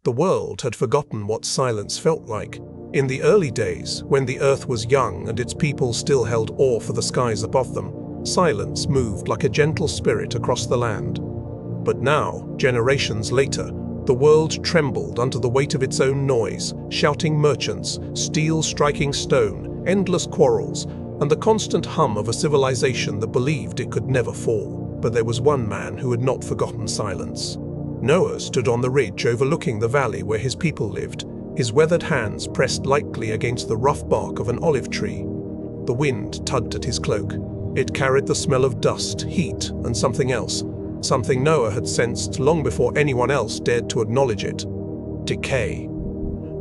The world had forgotten what silence felt like. In the early days, when the earth was young and its people still held awe for the skies above them, silence moved like a gentle spirit across the land. But now, generations later, the world trembled under the weight of its own noise, shouting merchants, steel striking stone, endless quarrels, and the constant hum of a civilization that believed it could never fall. But there was one man who had not forgotten silence. Noah stood on the ridge overlooking the valley where his people lived, his weathered hands pressed lightly against the rough bark of an olive tree. The wind tugged at his cloak. It carried the smell of dust, heat, and something else, something Noah had sensed long before anyone else dared to acknowledge it. Decay.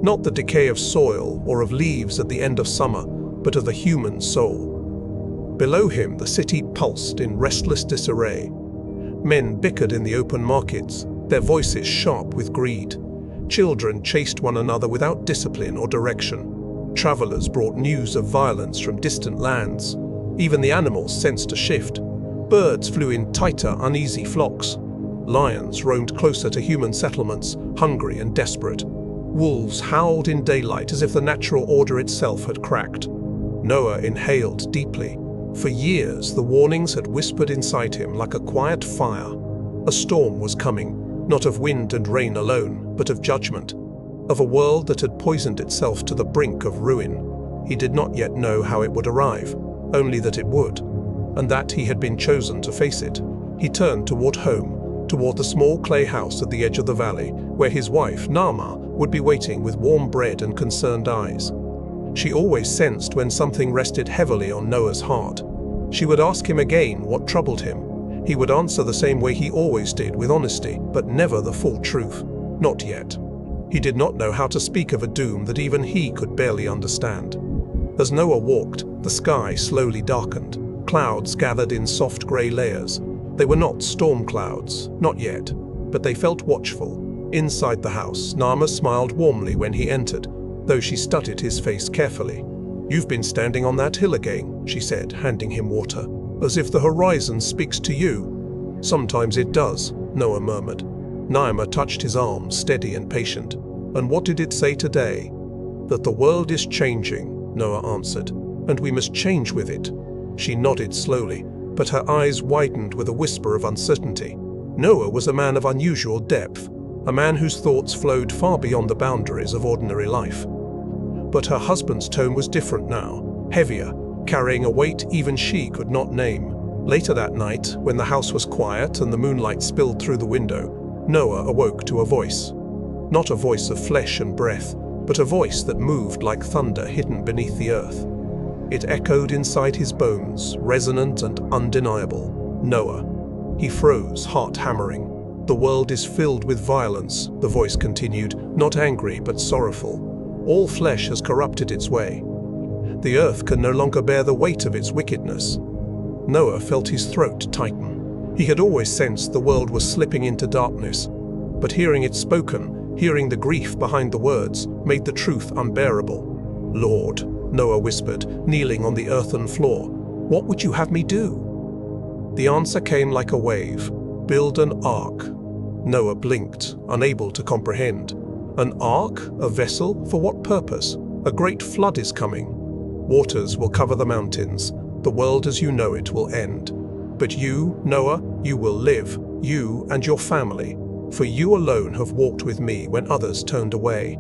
Not the decay of soil or of leaves at the end of summer, but of the human soul. Below him, the city pulsed in restless disarray. Men bickered in the open markets, their voices sharp with greed. Children chased one another without discipline or direction. Travelers brought news of violence from distant lands. Even the animals sensed a shift. Birds flew in tighter, uneasy flocks. Lions roamed closer to human settlements, hungry and desperate. Wolves howled in daylight as if the natural order itself had cracked. Noah inhaled deeply. For years, the warnings had whispered inside him like a quiet fire. A storm was coming, not of wind and rain alone, but of judgment, of a world that had poisoned itself to the brink of ruin. He did not yet know how it would arrive, only that it would, and that he had been chosen to face it. He turned toward home, toward the small clay house at the edge of the valley, where his wife, Naamah, would be waiting with warm bread and concerned eyes. She always sensed when something rested heavily on Noah's heart. She would ask him again what troubled him. He would answer the same way he always did, with honesty, but never the full truth. Not yet. He did not know how to speak of a doom that even he could barely understand. As Noah walked, the sky slowly darkened. Clouds gathered in soft grey layers. They were not storm clouds, not yet, but they felt watchful. Inside the house, Naamah smiled warmly when he entered, though she studied his face carefully. "You've been standing on that hill again," she said, handing him water, "as if the horizon speaks to you." "Sometimes it does," Noah murmured. Naamah touched his arm, steady and patient. "And what did it say today?" "That the world is changing," Noah answered, "and we must change with it." She nodded slowly, but her eyes widened with a whisper of uncertainty. Noah was a man of unusual depth, a man whose thoughts flowed far beyond the boundaries of ordinary life. But her husband's tone was different now, heavier, carrying a weight even she could not name. Later that night, when the house was quiet and the moonlight spilled through the window, Noah awoke to a voice. Not a voice of flesh and breath, but a voice that moved like thunder hidden beneath the earth. It echoed inside his bones, resonant and undeniable. Noah. He froze, heart hammering. "The world is filled with violence," the voice continued, not angry but sorrowful. "All flesh has corrupted its way. The earth can no longer bear the weight of its wickedness." Noah felt his throat tighten. He had always sensed the world was slipping into darkness, but hearing it spoken, hearing the grief behind the words, made the truth unbearable. "Lord," Noah whispered, kneeling on the earthen floor, "what would you have me do?" The answer came like a wave. "Build an ark." Noah blinked, unable to comprehend. "An ark? A vessel? For what purpose? A great flood is coming. Waters will cover the mountains. The world as you know it will end. But you, Noah, you will live, you and your family, for you alone have walked with me when others turned away."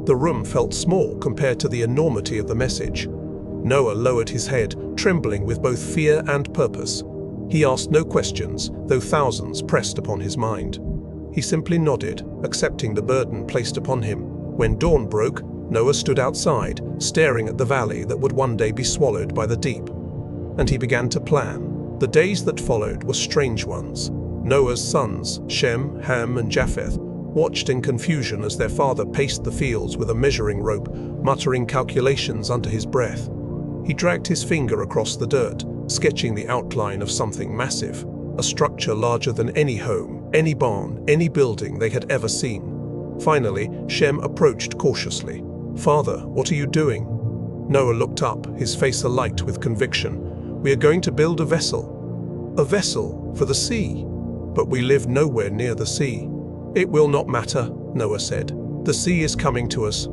The room felt small compared to the enormity of the message. Noah lowered his head, trembling with both fear and purpose. He asked no questions, though thousands pressed upon his mind. He simply nodded, accepting the burden placed upon him. When dawn broke, Noah stood outside, staring at the valley that would one day be swallowed by the deep. And he began to plan. The days that followed were strange ones. Noah's sons, Shem, Ham, and Japheth, watched in confusion as their father paced the fields with a measuring rope, muttering calculations under his breath. He dragged his finger across the dirt, sketching the outline of something massive, a structure larger than any home, any barn, any building they had ever seen. Finally, Shem approached cautiously. "Father, what are you doing?" Noah looked up, his face alight with conviction. "We are going to build a vessel." "A vessel? For the sea?" "But we live nowhere near the sea." "It will not matter," Noah said. "The sea is coming to us."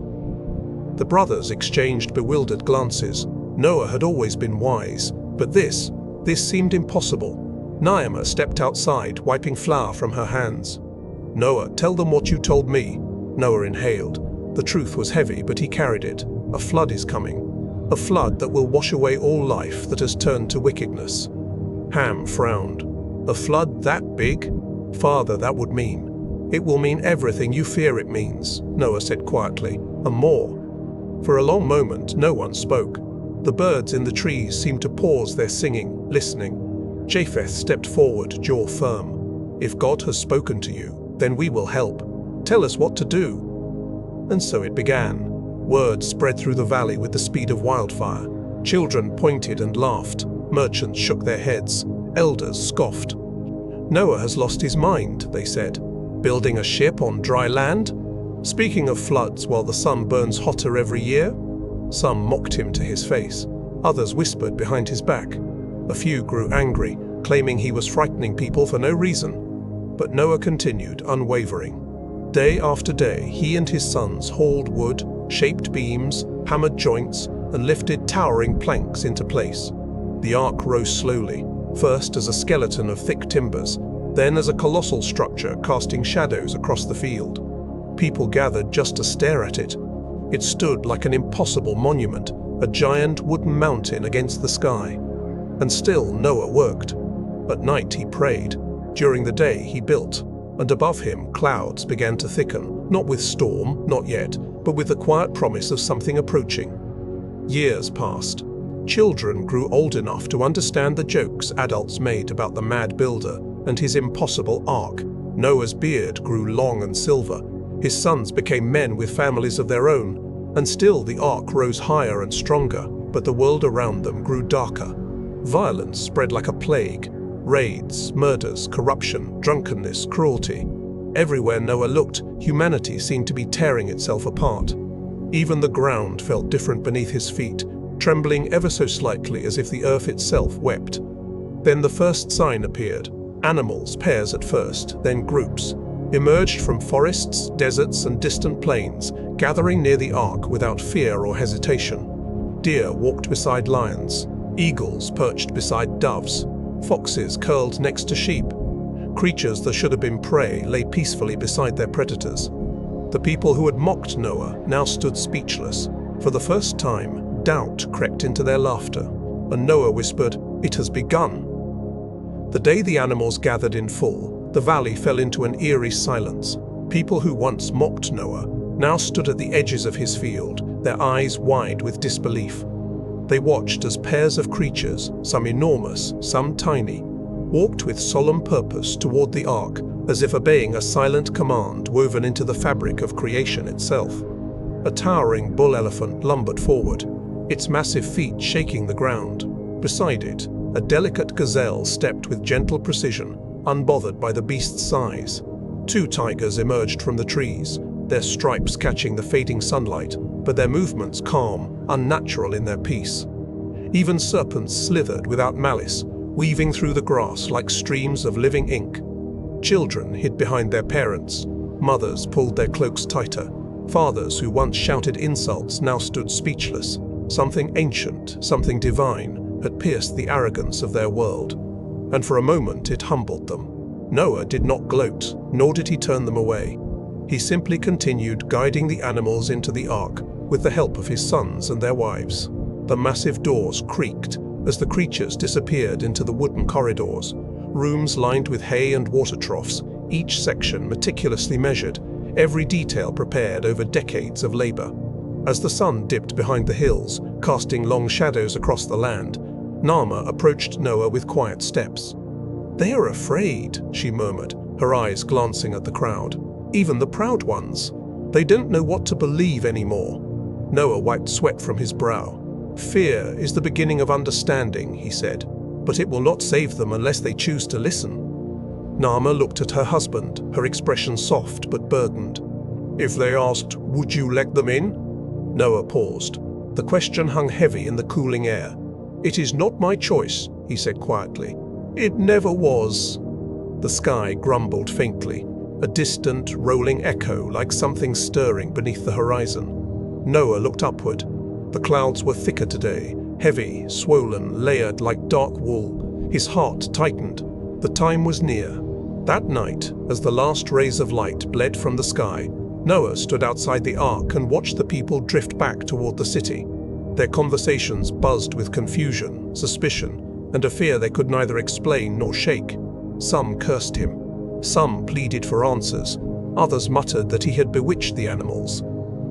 The brothers exchanged bewildered glances. Noah had always been wise, but this seemed impossible. Naima stepped outside, wiping flour from her hands. "Noah, tell them what you told me." Noah inhaled. The truth was heavy, but he carried it. A flood is coming. A flood that will wash away all life that has turned to wickedness. Ham frowned. "A flood that big? Father, that would mean. It will mean everything you fear it means," Noah said quietly, "and more." For a long moment, no one spoke. The birds in the trees seemed to pause their singing, listening. Japheth stepped forward, jaw firm. "If God has spoken to you, then we will help. Tell us what to do." And so it began. Word spread through the valley with the speed of wildfire. Children pointed and laughed. Merchants shook their heads. Elders scoffed. "Noah has lost his mind," they said. "Building a ship on dry land? Speaking of floods while the sun burns hotter every year?" Some mocked him to his face. Others whispered behind his back. A few grew angry, claiming he was frightening people for no reason. But Noah continued, unwavering. Day after day, he and his sons hauled wood, shaped beams, hammered joints, and lifted towering planks into place. The ark rose slowly, first as a skeleton of thick timbers, then as a colossal structure casting shadows across the field. People gathered just to stare at it. It stood like an impossible monument, a giant wooden mountain against the sky. And still Noah worked. At night he prayed. During the day he built. And above him clouds began to thicken, not with storm, not yet, but with the quiet promise of something approaching. Years passed. Children grew old enough to understand the jokes adults made about the mad builder and his impossible ark. Noah's beard grew long and silver. His sons became men with families of their own. And still the ark rose higher and stronger, but the world around them grew darker. Violence spread like a plague. Raids, murders, corruption, drunkenness, cruelty. Everywhere Noah looked, humanity seemed to be tearing itself apart. Even the ground felt different beneath his feet, trembling ever so slightly as if the earth itself wept. Then the first sign appeared. Animals, pairs at first, then groups, emerged from forests, deserts, and distant plains, gathering near the ark without fear or hesitation. Deer walked beside lions. Eagles perched beside doves. Foxes curled next to sheep. Creatures that should have been prey lay peacefully beside their predators. The people who had mocked Noah now stood speechless. For the first time, doubt crept into their laughter, and Noah whispered, "It has begun." The day the animals gathered in full, the valley fell into an eerie silence. People who once mocked Noah now stood at the edges of his field, their eyes wide with disbelief. They watched as pairs of creatures, some enormous, some tiny, walked with solemn purpose toward the ark, as if obeying a silent command woven into the fabric of creation itself. A towering bull elephant lumbered forward, its massive feet shaking the ground. Beside it, a delicate gazelle stepped with gentle precision, unbothered by the beast's size. Two tigers emerged from the trees, their stripes catching the fading sunlight, but their movements calm, unnatural in their peace. Even serpents slithered without malice, weaving through the grass like streams of living ink. Children hid behind their parents. Mothers pulled their cloaks tighter. Fathers who once shouted insults now stood speechless. Something ancient, something divine, had pierced the arrogance of their world. And for a moment it humbled them. Noah did not gloat, nor did he turn them away. He simply continued guiding the animals into the ark, with the help of his sons and their wives. The massive doors creaked as the creatures disappeared into the wooden corridors, rooms lined with hay and water troughs, each section meticulously measured, every detail prepared over decades of labor. As the sun dipped behind the hills, casting long shadows across the land, Naama approached Noah with quiet steps. "They are afraid," she murmured, her eyes glancing at the crowd. "Even the proud ones. They don't know what to believe anymore." Noah wiped sweat from his brow. "Fear is the beginning of understanding," he said, "but it will not save them unless they choose to listen." Naama looked at her husband, her expression soft but burdened. "If they asked, would you let them in?" Noah paused. The question hung heavy in the cooling air. "It is not my choice," he said quietly. "It never was." The sky grumbled faintly. a distant, rolling echo like something stirring beneath the horizon. Noah looked upward. The clouds were thicker today, heavy, swollen, layered like dark wool. His heart tightened. The time was near. That night, as the last rays of light bled from the sky, Noah stood outside the ark and watched the people drift back toward the city. Their conversations buzzed with confusion, suspicion, and a fear they could neither explain nor shake. Some cursed him. Some pleaded for answers. Others muttered that he had bewitched the animals.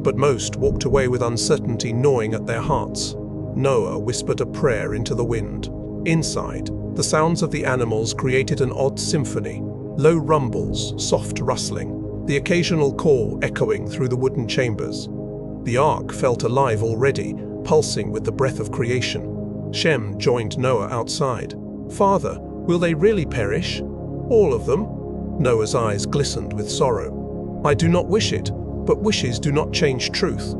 But most walked away with uncertainty gnawing at their hearts. Noah whispered a prayer into the wind. Inside, the sounds of the animals created an odd symphony. Low rumbles, soft rustling, the occasional call echoing through the wooden chambers. The ark felt alive already, pulsing with the breath of creation. Shem joined Noah outside. "Father, will they really perish? All of them?" Noah's eyes glistened with sorrow. "I do not wish it, but wishes do not change truth."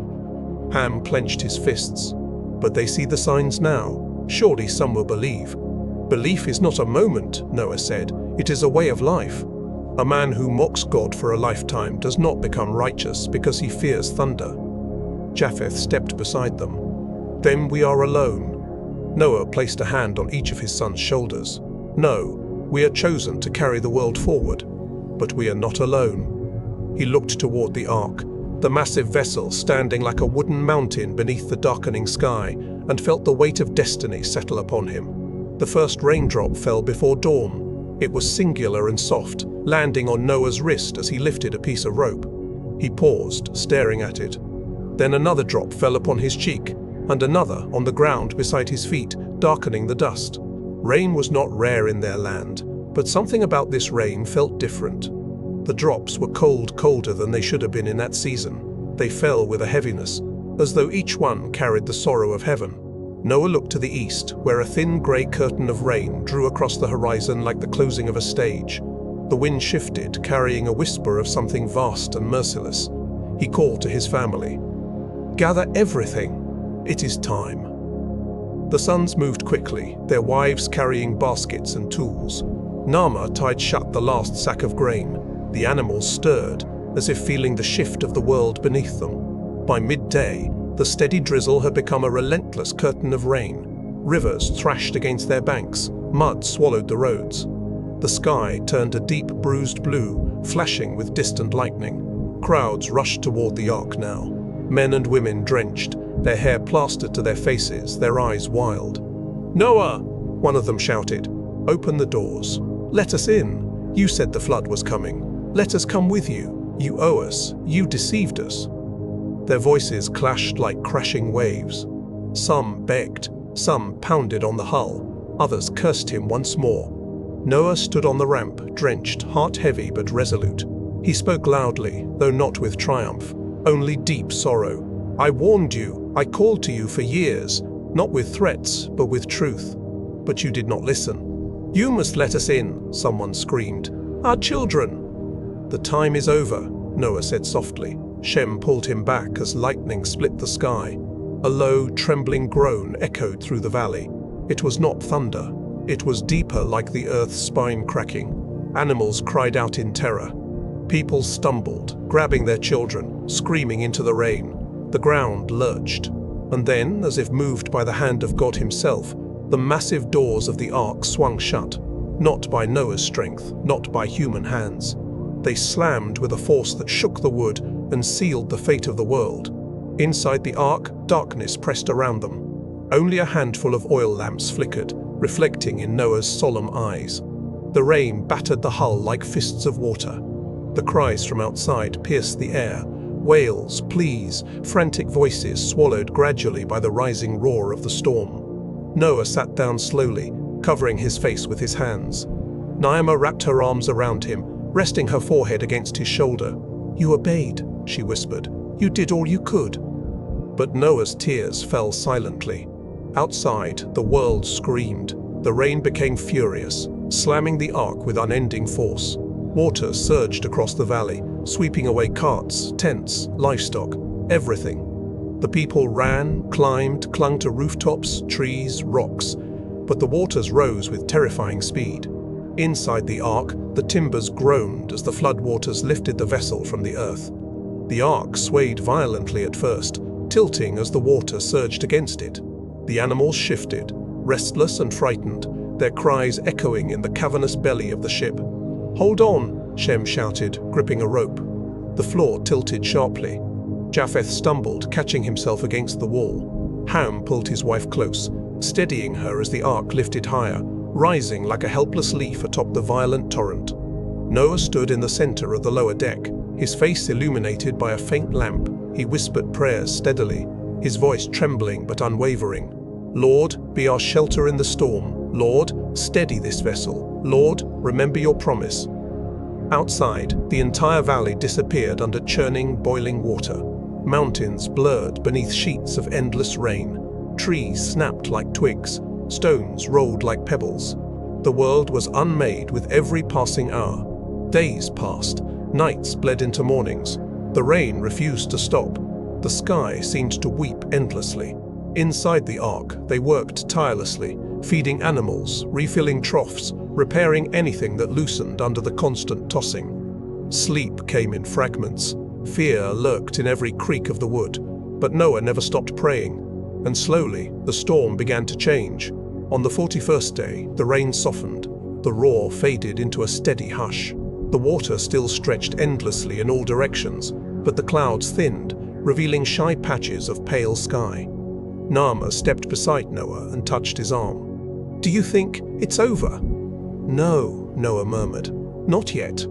Ham clenched his fists. "But they see the signs now. Surely some will believe." "Belief is not a moment," Noah said. "It is a way of life. A man who mocks God for a lifetime does not become righteous because he fears thunder." Japheth stepped beside them. "Then we are alone." Noah placed a hand on each of his son's shoulders. "No, we are chosen to carry the world forward, but we are not alone." He looked toward the ark, the massive vessel standing like a wooden mountain beneath the darkening sky, and felt the weight of destiny settle upon him. The first raindrop fell before dawn. It was singular and soft, landing on Noah's wrist as he lifted a piece of rope. He paused, staring at it. Then another drop fell upon his cheek, and another on the ground beside his feet, darkening the dust. Rain was not rare in their land, but something about this rain felt different. The drops were colder than they should have been in that season. They fell with a heaviness, as though each one carried the sorrow of heaven. Noah looked to the east, where a thin grey curtain of rain drew across the horizon like the closing of a stage. The wind shifted, carrying a whisper of something vast and merciless. He called to his family. "Gather everything. It is time." The sons moved quickly, their wives carrying baskets and tools. Naamah tied shut the last sack of grain. The animals stirred, as if feeling the shift of the world beneath them. By midday, the steady drizzle had become a relentless curtain of rain. Rivers thrashed against their banks, mud swallowed the roads. The sky turned a deep bruised blue, flashing with distant lightning. Crowds rushed toward the ark now. Men and women drenched, their hair plastered to their faces, their eyes wild. "Noah!" one of them shouted. "Open the doors. Let us in. You said the flood was coming. Let us come with you. You owe us. You deceived us." Their voices clashed like crashing waves. Some begged, some pounded on the hull, others cursed him once more. Noah stood on the ramp, drenched, heart heavy but resolute. He spoke loudly, though not with triumph, only deep sorrow. "I warned you. I called to you for years, not with threats, but with truth. But you did not listen." "You must let us in," someone screamed. "Our children." "The time is over," Noah said softly. Shem pulled him back as lightning split the sky. A low, trembling groan echoed through the valley. It was not thunder. It was deeper, like the earth's spine cracking. Animals cried out in terror. People stumbled, grabbing their children, screaming into the rain. The ground lurched. And then, as if moved by the hand of God himself, the massive doors of the ark swung shut. Not by Noah's strength, not by human hands. They slammed with a force that shook the wood and sealed the fate of the world. Inside the ark, darkness pressed around them. Only a handful of oil lamps flickered, reflecting in Noah's solemn eyes. The rain battered the hull like fists of water. The cries from outside pierced the air. Wails, pleas, frantic voices swallowed gradually by the rising roar of the storm. Noah sat down slowly, covering his face with his hands. Naamah wrapped her arms around him, resting her forehead against his shoulder. "You obeyed," she whispered. "You did all you could." But Noah's tears fell silently. Outside, the world screamed. The rain became furious, slamming the ark with unending force. Water surged across the valley, sweeping away carts, tents, livestock, everything. The people ran, climbed, clung to rooftops, trees, rocks, but the waters rose with terrifying speed. Inside the ark, the timbers groaned as the floodwaters lifted the vessel from the earth. The ark swayed violently at first, tilting as the water surged against it. The animals shifted, restless and frightened, their cries echoing in the cavernous belly of the ship. "Hold on," Shem shouted, gripping a rope. The floor tilted sharply. Japheth stumbled, catching himself against the wall. Ham pulled his wife close, steadying her as the ark lifted higher, rising like a helpless leaf atop the violent torrent. Noah stood in the center of the lower deck, his face illuminated by a faint lamp. He whispered prayers steadily, his voice trembling but unwavering. "Lord, be our shelter in the storm. Lord, steady this vessel. Lord, remember your promise." Outside, the entire valley disappeared under churning, boiling water. Mountains blurred beneath sheets of endless rain. Trees snapped like twigs. Stones rolled like pebbles. The world was unmade with every passing hour. Days passed. Nights bled into mornings. The rain refused to stop. The sky seemed to weep endlessly. Inside the ark, they worked tirelessly, feeding animals, refilling troughs, repairing anything that loosened under the constant tossing. Sleep came in fragments. Fear lurked in every creak of the wood. But Noah never stopped praying. And slowly, the storm began to change. On the 41st day, the rain softened. The roar faded into a steady hush. The water still stretched endlessly in all directions, but the clouds thinned, revealing shy patches of pale sky. Naamah stepped beside Noah and touched his arm. "Do you think it's over?" "No," Noah murmured. "Not yet."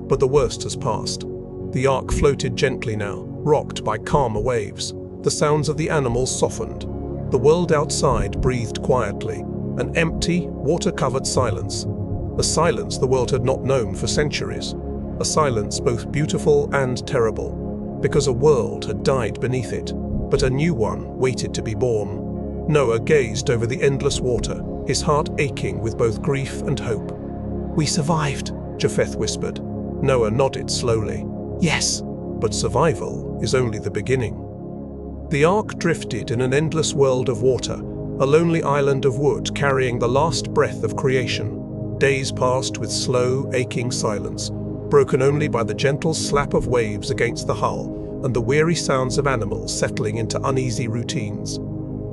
But the worst has passed. The ark floated gently now, rocked by calmer waves. The sounds of the animals softened. The world outside breathed quietly, an empty, water-covered silence. A silence the world had not known for centuries. A silence both beautiful and terrible, because a world had died beneath it, but a new one waited to be born. Noah gazed over the endless water, his heart aching with both grief and hope. "We survived," Japheth whispered. Noah nodded slowly. "Yes, but survival is only the beginning." The ark drifted in an endless world of water, a lonely island of wood carrying the last breath of creation. Days passed with slow, aching silence, broken only by the gentle slap of waves against the hull and the weary sounds of animals settling into uneasy routines.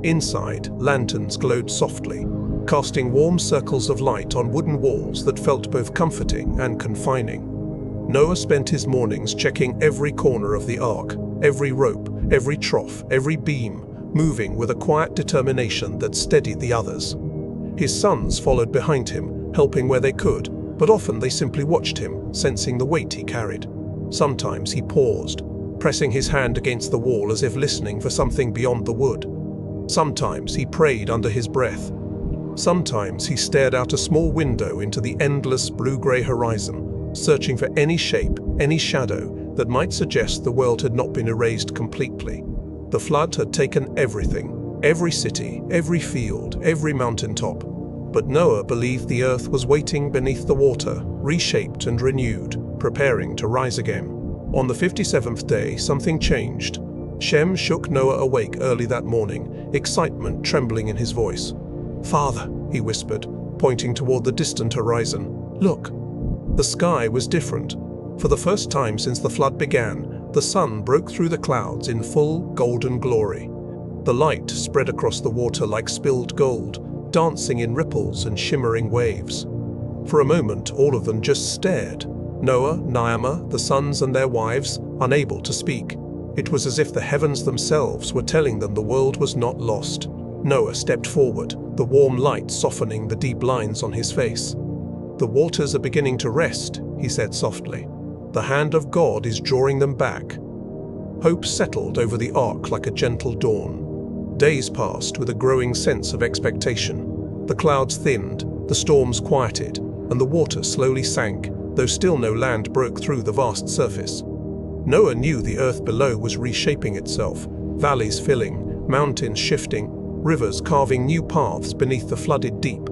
Inside, lanterns glowed softly, casting warm circles of light on wooden walls that felt both comforting and confining. Noah spent his mornings checking every corner of the ark, every rope, every trough, every beam, moving with a quiet determination that steadied the others. His sons followed behind him, helping where they could, but often they simply watched him, sensing the weight he carried. Sometimes he paused, pressing his hand against the wall as if listening for something beyond the wood. Sometimes he prayed under his breath. Sometimes he stared out a small window into the endless blue-gray horizon, searching for any shape, any shadow that might suggest the world had not been erased completely. The flood had taken everything, every city, every field, every mountaintop. But Noah believed the earth was waiting beneath the water, reshaped and renewed, preparing to rise again. On the 57th day, something changed. Shem shook Noah awake early that morning, excitement trembling in his voice. "Father," he whispered, pointing toward the distant horizon. "Look." The sky was different. For the first time since the flood began, the sun broke through the clouds in full golden glory. The light spread across the water like spilled gold, dancing in ripples and shimmering waves. For a moment, all of them just stared. Noah, Naamah, the sons and their wives, unable to speak. It was as if the heavens themselves were telling them the world was not lost. Noah stepped forward, the warm light softening the deep lines on his face. "The waters are beginning to rest," he said softly. "The hand of God is drawing them back." Hope settled over the ark like a gentle dawn. Days passed with a growing sense of expectation. The clouds thinned, the storms quieted, and the water slowly sank, though still no land broke through the vast surface. Noah knew the earth below was reshaping itself, valleys filling, mountains shifting, rivers carving new paths beneath the flooded deep.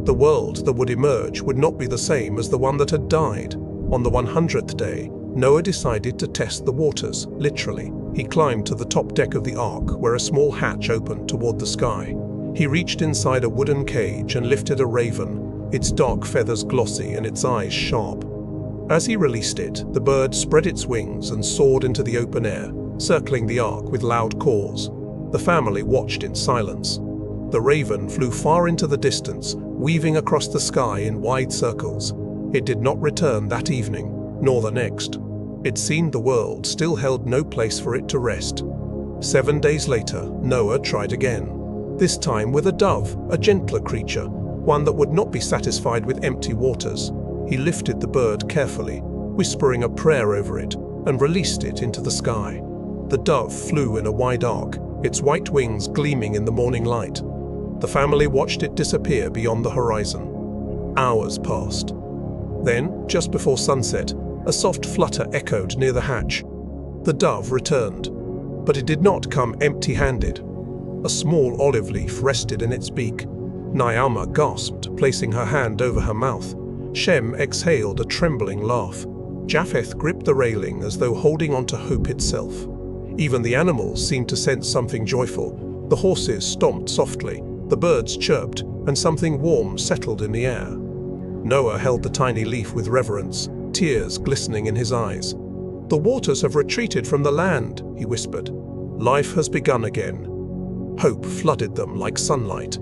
The world that would emerge would not be the same as the one that had died. On the 100th day, Noah decided to test the waters, literally. He climbed to the top deck of the ark, where a small hatch opened toward the sky. He reached inside a wooden cage and lifted a raven. its dark feathers glossy and its eyes sharp. As he released it, the bird spread its wings and soared into the open air, circling the ark with loud caws. The family watched in silence. The raven flew far into the distance, weaving across the sky in wide circles. It did not return that evening, nor the next. It seemed the world still held no place for it to rest. 7 days later, Noah tried again. This time with a dove, a gentler creature, one that would not be satisfied with empty waters. He lifted the bird carefully, whispering a prayer over it, and released it into the sky. The dove flew in a wide arc, its white wings gleaming in the morning light. The family watched it disappear beyond the horizon. Hours passed. Then, just before sunset, a soft flutter echoed near the hatch. The dove returned, but it did not come empty-handed. A small olive leaf rested in its beak. Naama gasped, placing her hand over her mouth. Shem exhaled a trembling laugh. Japheth gripped the railing as though holding on to hope itself. Even the animals seemed to sense something joyful. The horses stomped softly, the birds chirped, and something warm settled in the air. Noah held the tiny leaf with reverence, tears glistening in his eyes. "The waters have retreated from the land," he whispered. "Life has begun again." Hope flooded them like sunlight.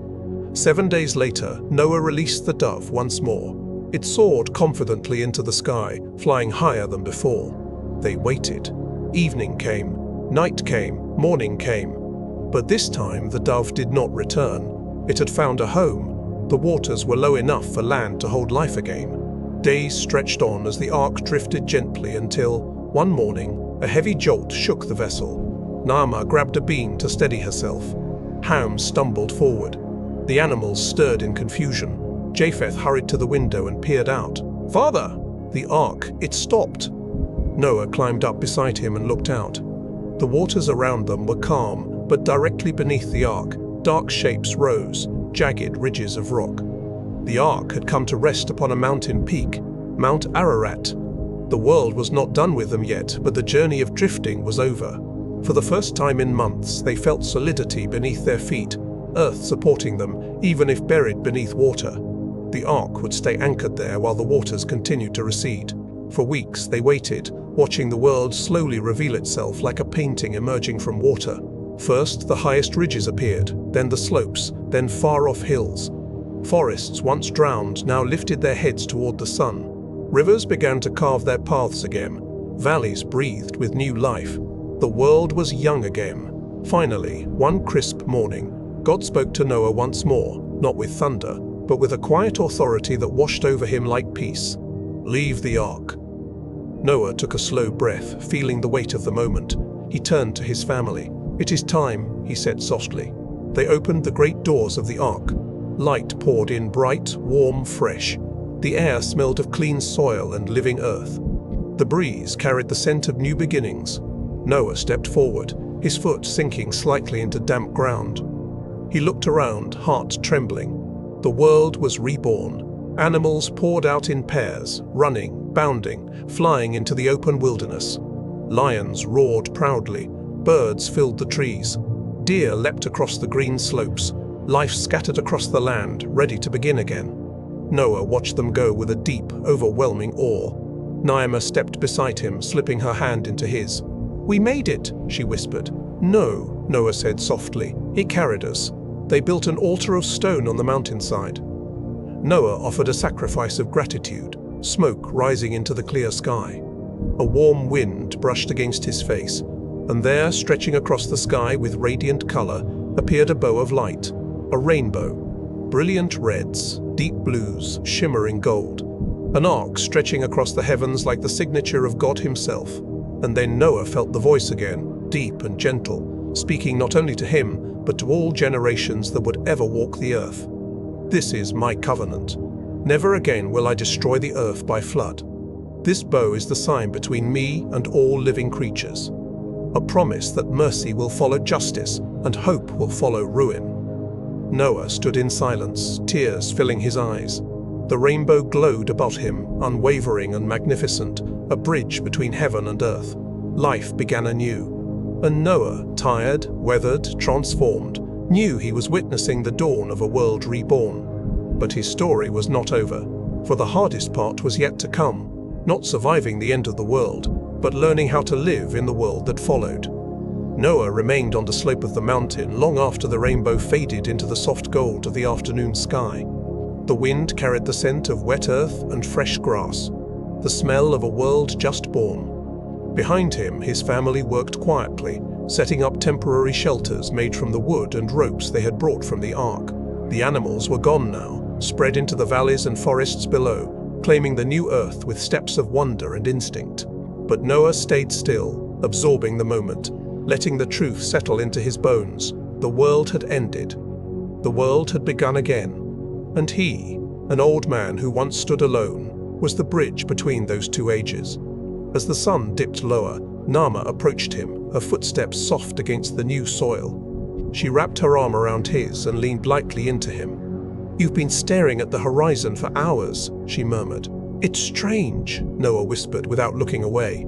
7 days later, Noah released the dove once more. It soared confidently into the sky, flying higher than before. They waited. Evening came, night came, morning came. But this time the dove did not return. It had found a home. The waters were low enough for land to hold life again. Days stretched on as the ark drifted gently until, one morning, a heavy jolt shook the vessel. Naama grabbed a beam to steady herself. Ham stumbled forward. The animals stirred in confusion. Japheth hurried to the window and peered out. "Father!" The ark, it stopped. Noah climbed up beside him and looked out. The waters around them were calm, but directly beneath the ark, dark shapes rose, jagged ridges of rock. The ark had come to rest upon a mountain peak, Mount Ararat. The world was not done with them yet, but the journey of drifting was over. For the first time in months, they felt solidity beneath their feet, earth supporting them, even if buried beneath water. The ark would stay anchored there while the waters continued to recede. For weeks they waited, watching the world slowly reveal itself like a painting emerging from water. First, the highest ridges appeared, then the slopes, then far-off hills. Forests once drowned now lifted their heads toward the sun. Rivers began to carve their paths again. Valleys breathed with new life. The world was young again. Finally, one crisp morning, God spoke to Noah once more, not with thunder, but with a quiet authority that washed over him like peace. "Leave the ark." Noah took a slow breath, feeling the weight of the moment. He turned to his family. "It is time," he said softly. They opened the great doors of the ark. Light poured in bright, warm, fresh. The air smelled of clean soil and living earth. The breeze carried the scent of new beginnings. Noah stepped forward, his foot sinking slightly into damp ground. He looked around, heart trembling. The world was reborn. Animals poured out in pairs, running, bounding, flying into the open wilderness. Lions roared proudly. Birds filled the trees. Deer leapt across the green slopes. Life scattered across the land, ready to begin again. Noah watched them go with a deep, overwhelming awe. Naama stepped beside him, slipping her hand into his. "We made it," she whispered. "No," Noah said softly. "He carried us." They built an altar of stone on the mountainside. Noah offered a sacrifice of gratitude, smoke rising into the clear sky. A warm wind brushed against his face, and there, stretching across the sky with radiant color, appeared a bow of light, a rainbow. Brilliant reds, deep blues, shimmering gold. An arc stretching across the heavens like the signature of God himself. And then Noah felt the voice again, deep and gentle, speaking not only to him, but to all generations that would ever walk the earth. "This is my covenant. Never again will I destroy the earth by flood. This bow is the sign between me and all living creatures. A promise that mercy will follow justice and hope will follow ruin." Noah stood in silence, tears filling his eyes. The rainbow glowed about him, unwavering and magnificent, a bridge between heaven and earth. Life began anew. And Noah, tired, weathered, transformed, knew he was witnessing the dawn of a world reborn. But his story was not over, for the hardest part was yet to come, not surviving the end of the world, but learning how to live in the world that followed. Noah remained on the slope of the mountain long after the rainbow faded into the soft gold of the afternoon sky. The wind carried the scent of wet earth and fresh grass, the smell of a world just born. Behind him, his family worked quietly, setting up temporary shelters made from the wood and ropes they had brought from the ark. The animals were gone now, spread into the valleys and forests below, claiming the new earth with steps of wonder and instinct. But Noah stayed still, absorbing the moment, letting the truth settle into his bones. The world had ended. The world had begun again. And he, an old man who once stood alone, was the bridge between those two ages. As the sun dipped lower, Naama approached him, her footsteps soft against the new soil. She wrapped her arm around his and leaned lightly into him. "You've been staring at the horizon for hours," she murmured. "It's strange," Noah whispered without looking away.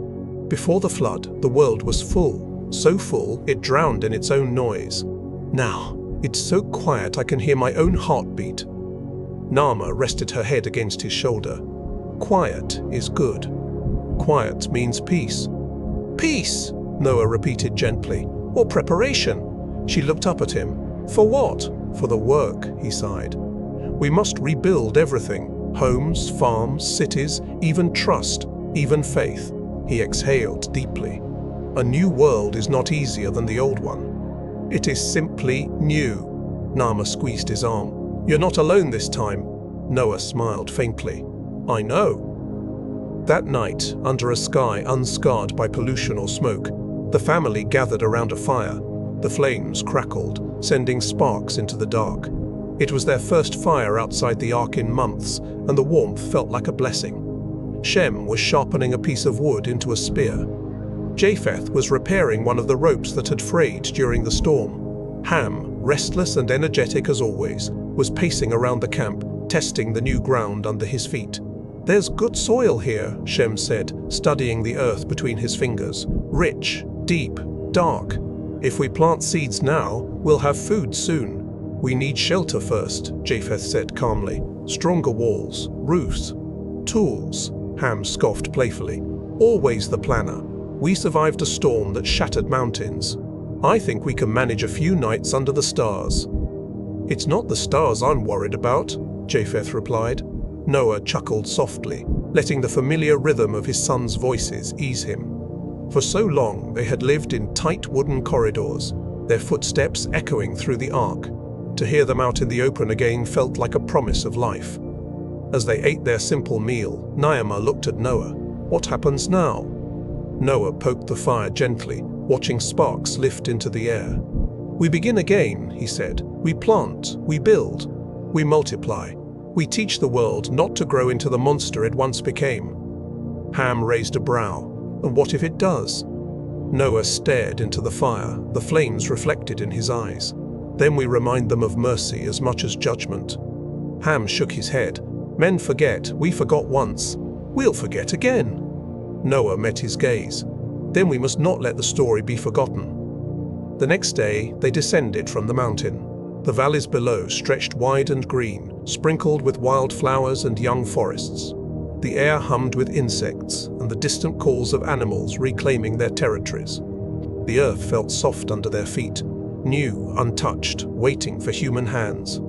Before the flood, the world was full. So full, it drowned in its own noise. Now, it's so quiet I can hear my own heartbeat. Naama rested her head against his shoulder. Quiet is good. Quiet means peace. Peace, Noah repeated gently. Or preparation. She looked up at him. For what? For the work, he sighed. We must rebuild everything. Homes, farms, cities, even trust, even faith. He exhaled deeply. A new world is not easier than the old one. It is simply new. Naama squeezed his arm. You're not alone this time. Noah smiled faintly. I know. That night, under a sky unscarred by pollution or smoke, the family gathered around a fire. The flames crackled, sending sparks into the dark. It was their first fire outside the ark in months, and the warmth felt like a blessing. Shem was sharpening a piece of wood into a spear. Japheth was repairing one of the ropes that had frayed during the storm. Ham, restless and energetic as always, was pacing around the camp, testing the new ground under his feet. There's good soil here, Shem said, studying the earth between his fingers. Rich, deep, dark. If we plant seeds now, we'll have food soon. We need shelter first, Japheth said calmly. Stronger walls, roofs, tools, Ham scoffed playfully. Always the planner. We survived a storm that shattered mountains. I think we can manage a few nights under the stars. It's not the stars I'm worried about, Japheth replied. Noah chuckled softly, letting the familiar rhythm of his son's voices ease him. For so long they had lived in tight wooden corridors, their footsteps echoing through the ark. To hear them out in the open again felt like a promise of life. As they ate their simple meal, Naama looked at Noah. What happens now? Noah poked the fire gently, watching sparks lift into the air. We begin again, he said. We plant, we build, we multiply. We teach the world not to grow into the monster it once became. Ham raised a brow. And what if it does? Noah stared into the fire, the flames reflected in his eyes. Then we remind them of mercy as much as judgment. Ham shook his head. Men forget, we forgot once. We'll forget again. Noah met his gaze. Then we must not let the story be forgotten. The next day, they descended from the mountain. The valleys below stretched wide and green, sprinkled with wild flowers and young forests. The air hummed with insects and the distant calls of animals reclaiming their territories. The earth felt soft under their feet, new, untouched, waiting for human hands.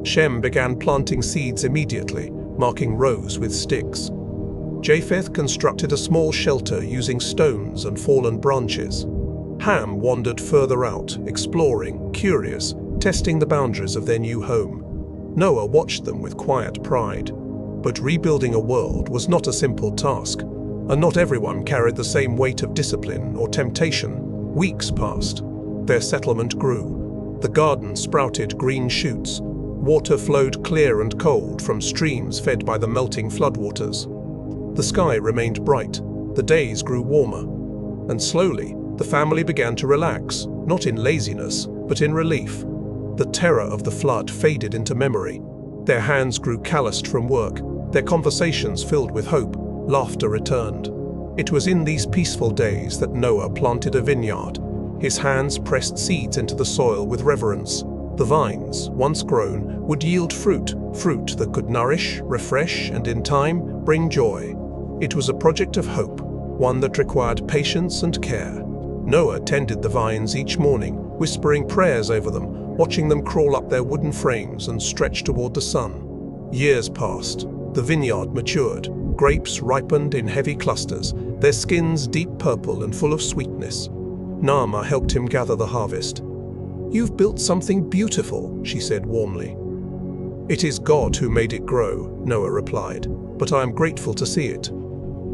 Shem began planting seeds immediately, marking rows with sticks. Japheth constructed a small shelter using stones and fallen branches. Ham wandered further out, exploring, curious, testing the boundaries of their new home. Noah watched them with quiet pride. But rebuilding a world was not a simple task, and not everyone carried the same weight of discipline or temptation. Weeks passed. Their settlement grew. The garden sprouted green shoots. Water flowed clear and cold from streams fed by the melting floodwaters. The sky remained bright. The days grew warmer. And slowly, the family began to relax, not in laziness, but in relief. The terror of the flood faded into memory. Their hands grew calloused from work, their conversations filled with hope, laughter returned. It was in these peaceful days that Noah planted a vineyard. His hands pressed seeds into the soil with reverence. The vines, once grown, would yield fruit that could nourish, refresh, and in time, bring joy. It was a project of hope, one that required patience and care. Noah tended the vines each morning, whispering prayers over them, watching them crawl up their wooden frames and stretch toward the sun. Years passed. The vineyard matured. Grapes ripened in heavy clusters, their skins deep purple and full of sweetness. Naamah helped him gather the harvest. "You've built something beautiful," she said warmly. "It is God who made it grow," Noah replied, "but I am grateful to see it."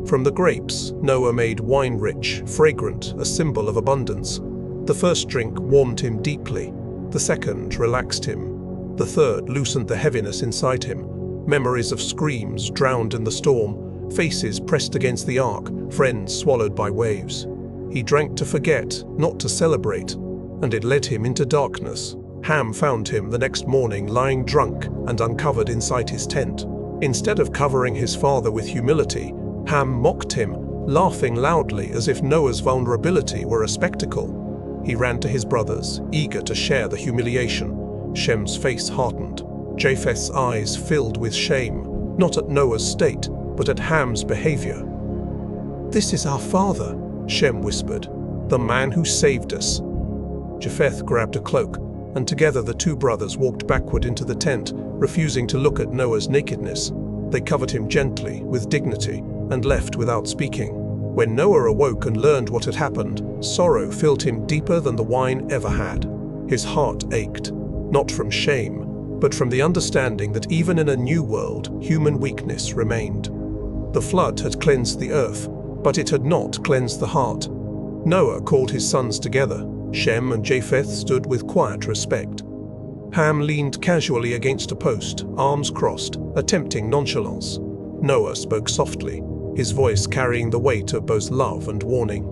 From the grapes, Noah made wine rich, fragrant, a symbol of abundance. The first drink warmed him deeply. The second relaxed him. The third loosened the heaviness inside him. Memories of screams drowned in the storm, faces pressed against the ark, friends swallowed by waves. He drank to forget, not to celebrate, and it led him into darkness. Ham found him the next morning lying drunk and uncovered inside his tent. Instead of covering his father with humility, Ham mocked him, laughing loudly as if Noah's vulnerability were a spectacle. He ran to his brothers, eager to share the humiliation. Shem's face hardened. Japheth's eyes filled with shame, not at Noah's state, but at Ham's behavior. "This is our father," Shem whispered, "the man who saved us." Japheth grabbed a cloak, and together the two brothers walked backward into the tent, refusing to look at Noah's nakedness. They covered him gently, with dignity, and left without speaking. When Noah awoke and learned what had happened, sorrow filled him deeper than the wine ever had. His heart ached, not from shame, but from the understanding that even in a new world, human weakness remained. The flood had cleansed the earth, but it had not cleansed the heart. Noah called his sons together. Shem and Japheth stood with quiet respect. Ham leaned casually against a post, arms crossed, attempting nonchalance. Noah spoke softly, his voice carrying the weight of both love and warning.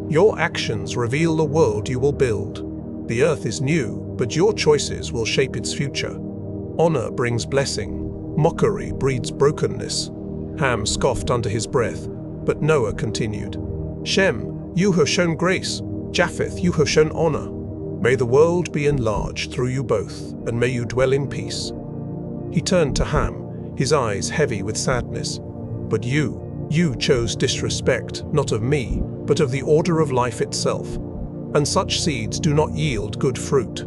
"Your actions reveal the world you will build. The earth is new, but your choices will shape its future. Honor brings blessing. Mockery breeds brokenness." Ham scoffed under his breath, but Noah continued. "Shem, you have shown grace. Japheth, you have shown honor. May the world be enlarged through you both, and may you dwell in peace." He turned to Ham, his eyes heavy with sadness. "But you chose disrespect, not of me, but of the order of life itself. And such seeds do not yield good fruit."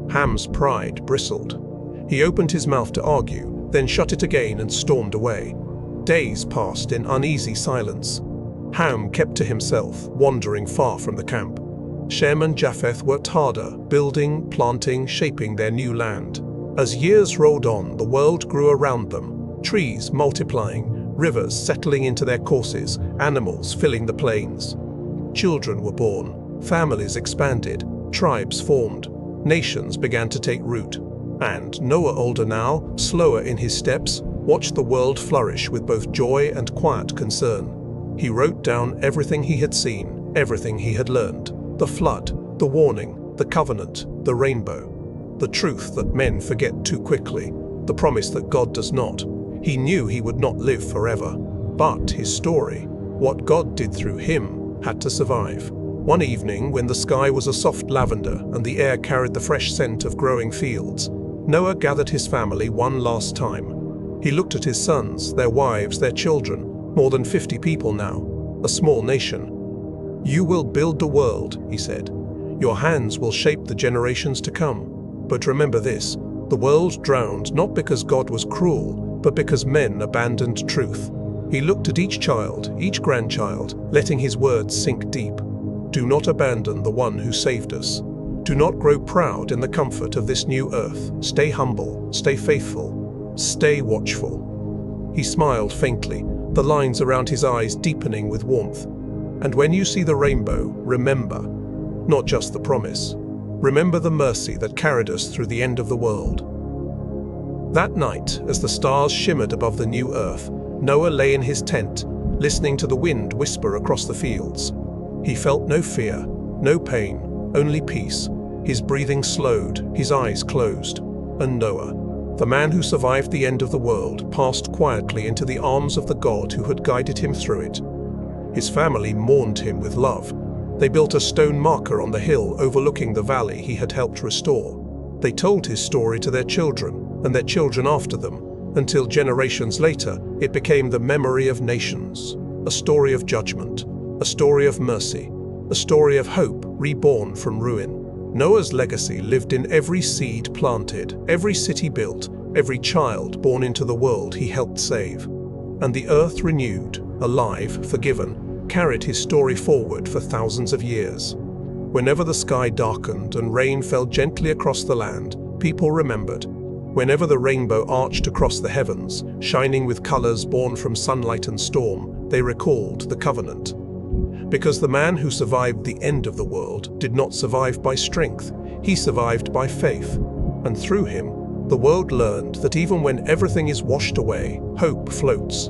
Ham's pride bristled. He opened his mouth to argue, then shut it again and stormed away. Days passed in uneasy silence. Ham kept to himself, wandering far from the camp. Shem and Japheth worked harder, building, planting, shaping their new land. As years rolled on, the world grew around them, trees multiplying, rivers settling into their courses, animals filling the plains. Children were born, families expanded, tribes formed, nations began to take root. And Noah, older now, slower in his steps, watched the world flourish with both joy and quiet concern. He wrote down everything he had seen, everything he had learned. The flood, the warning, the covenant, the rainbow. The truth that men forget too quickly, the promise that God does not. He knew he would not live forever. But his story, what God did through him, had to survive. One evening, when the sky was a soft lavender and the air carried the fresh scent of growing fields, Noah gathered his family one last time. He looked at his sons, their wives, their children, more than 50 people now, a small nation. "You will build the world," he said. "Your hands will shape the generations to come. But remember this, the world drowned not because God was cruel, but because men abandoned truth." He looked at each child, each grandchild, letting his words sink deep. "Do not abandon the one who saved us. Do not grow proud in the comfort of this new earth. Stay humble, stay faithful, stay watchful." He smiled faintly, the lines around his eyes deepening with warmth. "And when you see the rainbow, remember, not just the promise. Remember the mercy that carried us through the end of the world." That night, as the stars shimmered above the new earth, Noah lay in his tent, listening to the wind whisper across the fields. He felt no fear, no pain, only peace. His breathing slowed, his eyes closed. And Noah, the man who survived the end of the world, passed quietly into the arms of the God who had guided him through it. His family mourned him with love. They built a stone marker on the hill overlooking the valley he had helped restore. They told his story to their children and their children after them, until generations later it became the memory of nations, a story of judgment, a story of mercy, a story of hope reborn from ruin. Noah's legacy lived in every seed planted, every city built, every child born into the world he helped save. And the earth renewed, alive, forgiven, carried his story forward for thousands of years. Whenever the sky darkened and rain fell gently across the land, people remembered. Whenever the rainbow arched across the heavens, shining with colors born from sunlight and storm, they recalled the covenant. Because the man who survived the end of the world did not survive by strength, he survived by faith. And through him, the world learned that even when everything is washed away, hope floats.